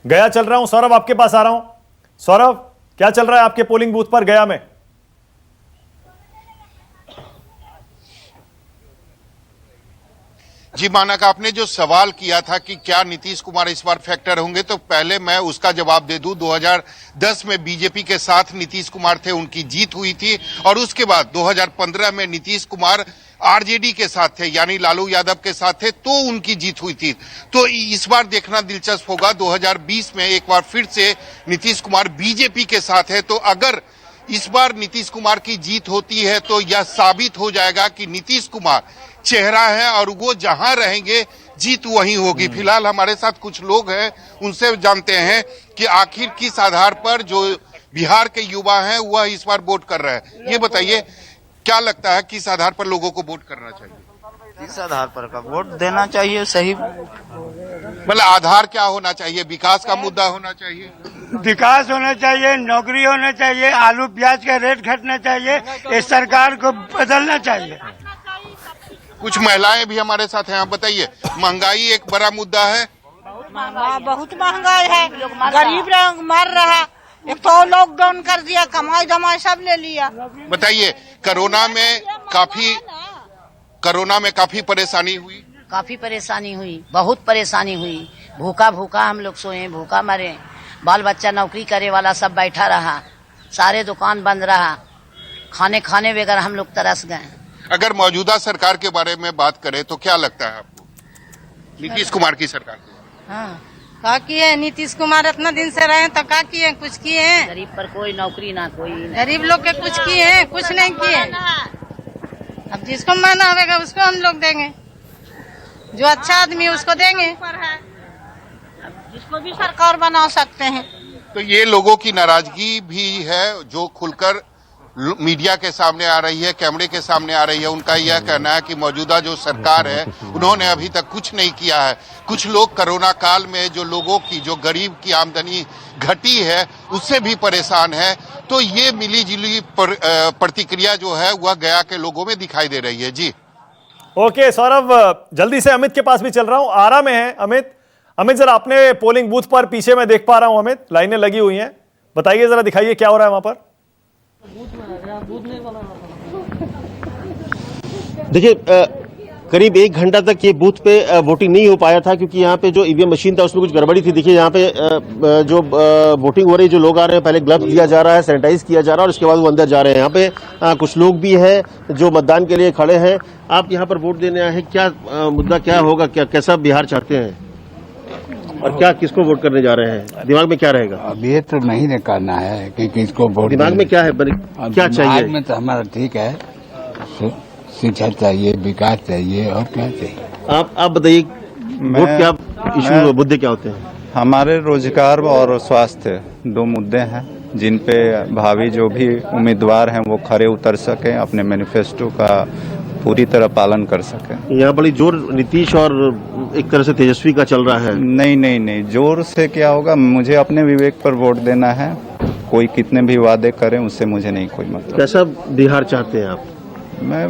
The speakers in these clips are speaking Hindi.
गया चल रहा हूं, सौरभ आपके पास आ रहा हूं। सौरभ, क्या चल रहा है आपके पोलिंग बूथ पर गया में? जी मानक, आपने जो सवाल किया था कि क्या नीतीश कुमार इस बार फैक्टर होंगे, तो पहले मैं उसका जवाब दे दूं। 2010 में बीजेपी के साथ नीतीश कुमार थे, उनकी जीत हुई थी। और उसके बाद 2015 में नीतीश कुमार आरजेडी के साथ थे, यानी लालू यादव के साथ थे, तो उनकी जीत हुई थी। तो इस बार देखना दिलचस्प होगा, 2020 में एक बार फिर से नीतीश कुमार बीजेपी के साथ है। तो अगर इस बार नीतीश कुमार की जीत होती है तो यह साबित हो जाएगा कि नीतीश कुमार चेहरा है और वो जहां रहेंगे जीत वहीं होगी। फिलहाल हमारे साथ कुछ लोग हैं, उनसे जानते हैं कि आखिर किस आधार पर जो बिहार के युवा हैं वह इस बार वोट कर रहे हैं। ये बताइए, क्या लगता है किस आधार पर लोगों को वोट करना चाहिए? किस आधार पर का वोट देना चाहिए? सही मतलब आधार क्या होना चाहिए? विकास का मुद्दा होना चाहिए, विकास होना चाहिए, नौकरी होना चाहिए, आलू प्याज का रेट घटना चाहिए, इस सरकार को बदलना चाहिए। कुछ महिलाएं भी हमारे साथ हैं, आप बताइए। महंगाई एक बड़ा मुद्दा है, बहुत महंगाई है, गरीब मर रहा। एक तो लॉकडाउन कर दिया, कमाई धमाई सब ले लिया। बताइए, कोरोना में काफी परेशानी हुई। काफी परेशानी हुई, बहुत परेशानी हुई। भूखा भूखा हम लोग सोए, भूखा मरे। बाल बच्चा नौकरी करे वाला सब बैठा रहा, सारे दुकान बंद रहा, खाने बगैर हम लोग तरस गए। अगर मौजूदा सरकार के बारे में बात करें तो क्या लगता है आपको, नीतीश कुमार की सरकार के? हाँ, क्या किए नीतीश कुमार? इतना दिन से रहे तो क्या किए? कुछ किए हैं? गरीब पर कोई नौकरी ना, कोई गरीब लोग के कुछ किए हैं? कुछ नहीं किए। अब जिसको माना होगा उसको हम लोग देंगे, जो अच्छा आदमी है उसको देंगे, जिसको भी सरकार बना सकते हैं। तो ये लोगों की नाराजगी भी है जो खुलकर मीडिया के सामने आ रही है, कैमरे के सामने आ रही है। उनका यह कहना है कि मौजूदा जो सरकार है उन्होंने अभी तक कुछ नहीं किया है। कुछ लोग कोरोना काल में जो लोगों की, जो गरीब की आमदनी घटी है उससे भी परेशान है। तो ये मिली जुली प्रतिक्रिया जो है वह गया के लोगों में दिखाई दे रही है। जी ओके सौरभ, जल्दी से अमित के पास भी चल रहा हूं। आरा में है अमित जरा अपने पोलिंग बूथ पर पीछे मैं देख पा रहा हूं अमित, लाइनें लगी हुई हैं, बताइए जरा, दिखाइए क्या हो रहा है वहां पर। देखिए, करीब 1 घंटा तक ये बूथ पे वोटिंग नहीं हो पाया था, क्योंकि यहाँ पे जो ईवीएम मशीन था उसमें कुछ गड़बड़ी थी। देखिए यहाँ पे जो वोटिंग हो रही, जो लोग आ रहे हैं, पहले ग्लव्स दिया जा रहा है, सैनिटाइज किया जा रहा है और उसके बाद वो अंदर जा रहे हैं। यहाँ पे कुछ लोग भी हैं जो मतदान के लिए खड़े हैं। आप यहाँ पर वोट देने आए हैं, क्या मुद्दा क्या होगा, कैसा बिहार चाहते हैं और क्या किसको वोट करने जा रहे हैं? दिमाग में क्या रहेगा? अब ये तो नहीं करना है कि किसको वोट, दिमाग में क्या है, क्या चाहिए? में तो हमारा ठीक है, शिक्षा चाहिए, विकास चाहिए, और क्या चाहिए। आप बताइए, वोट क्या इशू, मुद्दे क्या होते हैं? हमारे रोजगार और स्वास्थ्य 2 मुद्दे हैं जिन पे भावी जो भी उम्मीदवार हैं वो खरे उतर सकें, अपने मैनिफेस्टो का पूरी तरह पालन कर सकें। यहाँ बड़ी जोर नीतीश और एक तरह से तेजस्वी का चल रहा है। नहीं, जोर से क्या होगा, मुझे अपने विवेक पर वोट देना है। कोई कितने भी वादे करें उससे मुझे नहीं कोई मतलब। कैसा बिहार चाहते हैं आप? मैं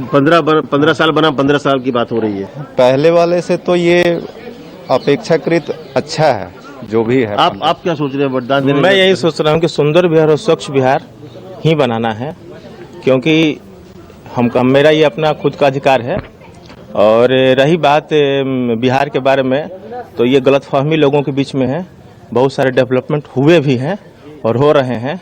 15 साल बना, 15 साल की बात हो रही है। पहले वाले से तो ये अपेक्षाकृत अच्छा है जो भी है। आप क्या सोच रहे हैं मतदान देने? मैं यही सोच रहा हूँ कि सुंदर बिहार और स्वच्छ बिहार ही बनाना है, क्योंकि मेरा ये अपना खुद का अधिकार है। और रही बात बिहार के बारे में, तो ये गलतफहमी लोगों के बीच में है। बहुत सारे डेवलपमेंट हुए भी हैं और हो रहे हैं,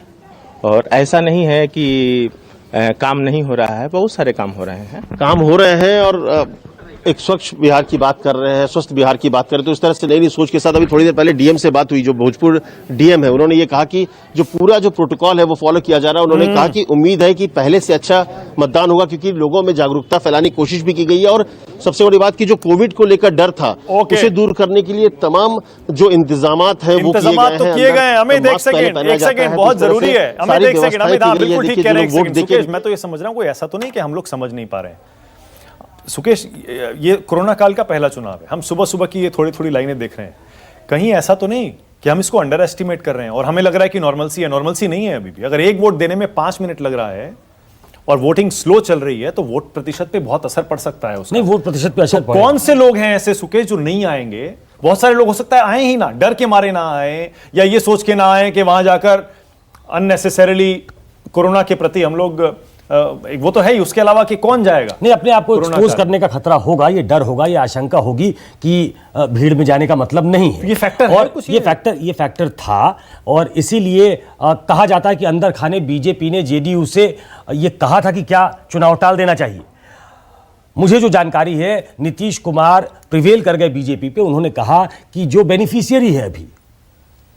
और ऐसा नहीं है कि काम नहीं हो रहा है, बहुत सारे काम हो रहे हैं। काम हो रहे हैं और एक स्वच्छ बिहार की बात कर रहे हैं, स्वस्थ बिहार की बात कर रहे हैं। तो इस तरह से नई सोच के साथ अभी थोड़ी देर पहले डीएम से बात हुई, जो भोजपुर डीएम है, उन्होंने ये कहा कि जो पूरा जो प्रोटोकॉल है वो फॉलो किया जा रहा है। उन्होंने कहा कि उम्मीद है कि पहले से अच्छा मतदान होगा, क्योंकि लोगों में जागरूकता फैलाने की कोशिश भी की गई है। और सबसे बड़ी बात की जो कोविड को लेकर डर था उसे दूर करने के लिए तमाम जो इंतजामात है वो किए गए हैं। अमित एक सेकंड बहुत जरूरी है। अमित एक सेकंड, अमित आप बिल्कुल ठीक कह रहे हैं। सुकेश, मैं तो ये समझ रहा हूँ कोई ऐसा तो नहीं कि हम लोग समझ नहीं पा रहे हैं। सुकेश, ये कोरोना काल का पहला चुनाव है, हम सुबह सुबह की ये थोड़ी थोड़ी लाइनें देख रहे हैं, कहीं ऐसा तो नहीं कि हम इसको अंडर एस्टिमेट कर रहे हैं और हमें लग रहा है कि नॉर्मलसी है? नॉर्मलसी नहीं है अभी भी। अगर एक वोट देने में 5 मिनट लग रहा है और वोटिंग स्लो चल रही है तो वोट प्रतिशत पे बहुत असर पड़ सकता है उसका। नहीं, वोट प्रतिशत पे असर तो कौन से लोग हैं ऐसे सुकेश जो नहीं आएंगे बहुत सारे लोग हो सकता है आए ही ना, डर के मारे ना आए, या ये सोच के ना आए कि वहां जाकर अननेसेसरीली कोरोना के प्रति हम लोग वो तो है ही, उसके अलावा कि कौन जाएगा। नहीं, अपने आप को एक्सपोज करने का खतरा होगा, ये डर होगा, ये आशंका होगी कि भीड़ में जाने का मतलब नहीं है। ये फैक्टर और है कुछ, ये फैक्टर था, और इसीलिए कहा जाता है कि अंदर खाने बीजेपी ने जेडीयू से ये कहा था कि क्या चुनाव टाल देना चाहिए। मुझे जो जानकारी है, नीतीश कुमार प्रिवेल कर गए बीजेपी पे। उन्होंने कहा कि जो बेनिफिशियरी है अभी,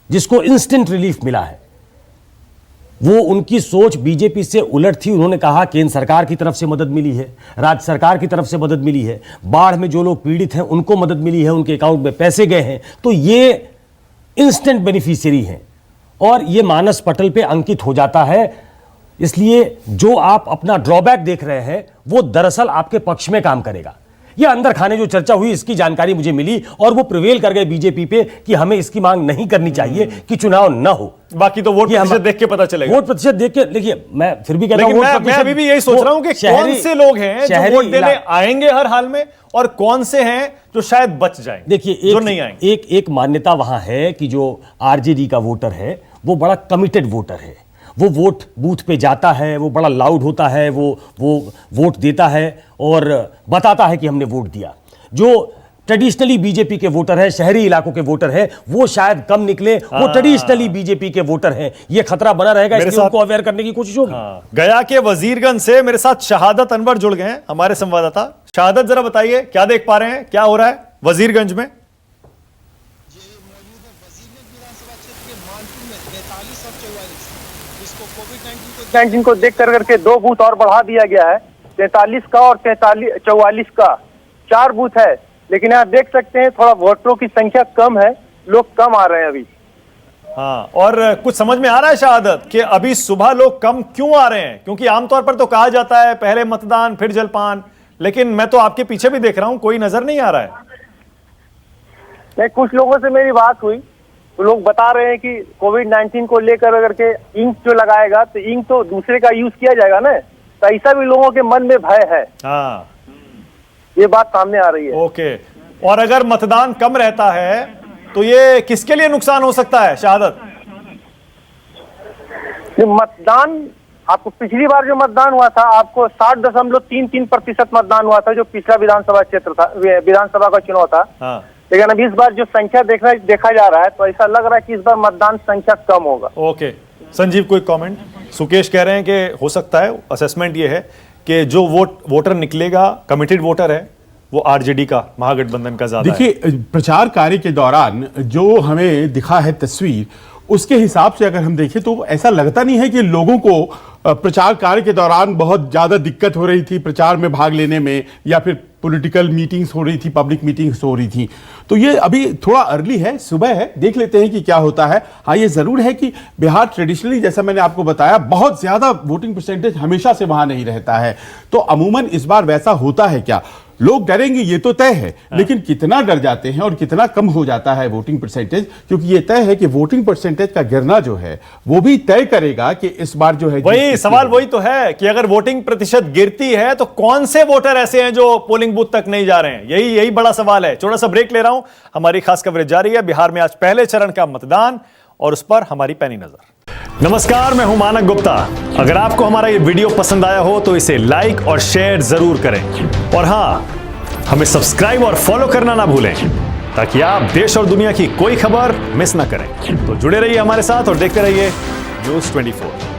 जिसको इंस्टेंट रिलीफ मिला है, वो उनकी सोच बीजेपी से उलट थी। उन्होंने कहा केंद्र सरकार की तरफ से मदद मिली है, राज्य सरकार की तरफ से मदद मिली है, बाढ़ में जो लोग पीड़ित हैं उनको मदद मिली है, उनके अकाउंट में पैसे गए हैं, तो ये इंस्टेंट बेनिफिशियरी हैं और ये मानस पटल पे अंकित हो जाता है। इसलिए जो आप अपना ड्रॉबैक देख रहे हैं वो दरअसल आपके पक्ष में काम करेगा। ये अंदर खाने जो चर्चा हुई, इसकी जानकारी मुझे मिली और वो प्रिवेल कर गए बीजेपी पे कि हमें इसकी मांग नहीं करनी चाहिए कि चुनाव न हो। बाकी तो वोट प्रतिशत देख के पता चलेगा। वोट प्रतिशत देख के देखिए, मैं फिर भी कहता हूं, मैं अभी भी यही सोच रहा हूं कि कौन से लोग हैं जो वोट देने आएंगे हर हाल में और कौन से हैं जो शायद बच जाएंगे। देखिए, जो नहीं आएंगे। एक मान्यता वहां है कि जो आरजेडी का वोटर है वो बड़ा कमिटेड वोटर है, वो वोट बूथ पे जाता है, वो बड़ा लाउड होता है, वो वोट देता है और बताता है कि हमने वोट दिया। जो ट्रेडिशनली बीजेपी के वोटर है, शहरी इलाकों के वोटर है, वो शायद कम निकले, वो ट्रेडिशनली बीजेपी के वोटर हैं। ये खतरा बना रहेगा, इसलिए उनको अवेयर करने की कोशिश होगी। गया के वजीरगंज से मेरे साथ शहादत अनवर जुड़ गए हैं, हमारे संवाददाता। शहादत, जरा बताइए क्या देख पा रहे हैं, क्या हो रहा है वजीरगंज में? कोविड-19 को देख करके 2 बूथ और बढ़ा दिया गया है, 43 का और 44 का, 4 बूथ है। लेकिन आप देख सकते हैं थोड़ा वोटरों की संख्या कम है, लोग कम आ रहे हैं अभी। हाँ, और कुछ समझ में आ रहा है शहादत कि अभी सुबह लोग कम क्यों आ रहे हैं? क्योंकि आमतौर पर तो कहा जाता है पहले मतदान फिर जलपान, लेकिन मैं तो आपके पीछे भी देख रहा हूं, कोई नजर नहीं आ रहा है। नहीं, कुछ लोगों से मेरी बात हुई तो लोग बता रहे हैं कि कोविड-19 को लेकर करके इंक जो लगाएगा तो इंक तो दूसरे का यूज किया जाएगा ना, तो ऐसा भी लोगों के मन में भय है। हाँ, ये बात सामने आ रही है। ओके, और अगर मतदान कम रहता है तो ये किसके लिए नुकसान हो सकता है शहादत? मतदान, आपको पिछली बार जो मतदान हुआ था आपको 60.33% मतदान हुआ था, जो पिछला विधानसभा क्षेत्र था, विधानसभा का चुनाव था। हाँ। लेकिन अब इस बार जो संख्या देखा जा रहा है तो ऐसा लग रहा है कि इस बार मतदान संख्या कम होगा। ओके, संजीव कोई कमेंट? सुकेश कह रहे हैं कि हो सकता है, असेसमेंट ये है कि जो वोटर निकलेगा कमिटेड वोटर है, वो आरजेडी का, महागठबंधन का ज्यादा है। देखिए, प्रचार कार्य के दौरान जो हमें दिखा है तस्वीर, उसके हिसाब से अगर हम देखें तो ऐसा लगता नहीं है कि लोगों को प्रचार कार्य के दौरान बहुत ज्यादा दिक्कत हो रही थी प्रचार में भाग लेने में, या फिर पॉलिटिकल मीटिंग्स हो रही थी, पब्लिक मीटिंग्स हो रही थी। तो ये अभी थोड़ा अर्ली है, सुबह है, देख लेते हैं कि क्या होता है। हाँ, ये जरूर है कि बिहार ट्रेडिशनली, जैसा मैंने आपको बताया, बहुत ज्यादा वोटिंग परसेंटेज हमेशा से वहां नहीं रहता है। तो अमूमन इस बार वैसा होता है क्या? लोग डरेंगे ये तो तय है, लेकिन कितना डर जाते हैं और कितना कम हो जाता है वोटिंग परसेंटेज, क्योंकि ये तय है कि वोटिंग परसेंटेज का गिरना जो है वो भी तय करेगा कि इस बार जो है, वही सवाल वही तो है कि अगर वोटिंग प्रतिशत गिरती है तो कौन से वोटर ऐसे हैं जो पोलिंग बूथ तक नहीं जा रहे हैं? यही बड़ा सवाल है। छोटा सा ब्रेक ले रहा हूं, हमारी खास कवरेज जारी है। बिहार में आज पहले चरण का मतदान और उस पर हमारी पैनी नजर। नमस्कार, मैं हूं मानक गुप्ता। अगर आपको हमारा ये वीडियो पसंद आया हो तो इसे लाइक और शेयर जरूर करें, और हां, हमें सब्सक्राइब और फॉलो करना ना भूलें ताकि आप देश और दुनिया की कोई खबर मिस ना करें। तो जुड़े रहिए हमारे साथ और देखते रहिए न्यूज़ 24।